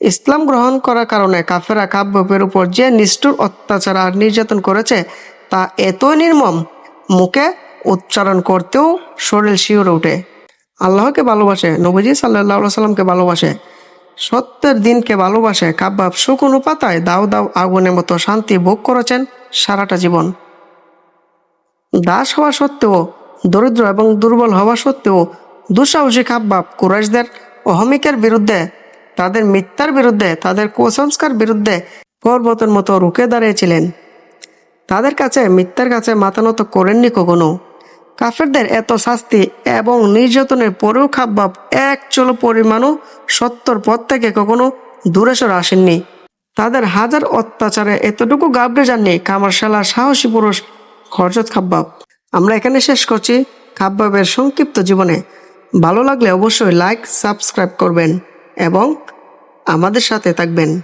ইসলাম গ্রহণ করার কারণে কাফেরা খাব্বাবের উপর যে নিষ্ঠুর অত্যাচার আর নির্যাতন করেছে তা এতই নির্মম, মুখে উচ্চারণ করতেও শরীর শিউরে ওঠে। আল্লাহকে ভালোবাসে, নবীজি সাল্লাল্লাহু আলাইহি সাল্লামকে ভালোবাসে, সত্যের দিনকে ভালোবাসে খাব্বাব শুকনো পাতায় দাও দাও আগুনের মতো শান্তি ভোগ করেছেন সারাটা জীবন। দাস হওয়া সত্ত্বেও, দরিদ্র এবং দুর্বল হওয়া সত্ত্বেও দুঃসাহসী খাব্বাব কুরাইশদের অহমিকের বিরুদ্ধে, তাদের মিথ্যার বিরুদ্ধে, তাদের কুসংস্কার বিরুদ্ধে পর্বতের মতো রুখে দাঁড়িয়েছিলেন। তাদের কাছে, মিথ্যার কাছে মাথা নত করেননি কখনো। কাফেরদের এত শাস্তি এবং নির্যাতনের পরেও খাব্বাব এক চুলো পরিমাণও সত্যর পথ থেকে কখনো দূরে সরে আসেননি। তাদের হাজার অত্যাচারে এতটুকু ঘাবড়ে যাননি কামারশালার সাহসী পুরুষ হযরত খাব্বাব। আমরা এখানে শেষ করছি খাব্বাবের সংক্ষিপ্ত জীবনে। ভালো লাগলে অবশ্যই লাইক, সাবস্ক্রাইব করবেন এবং আমাদের সাথে থাকবেন।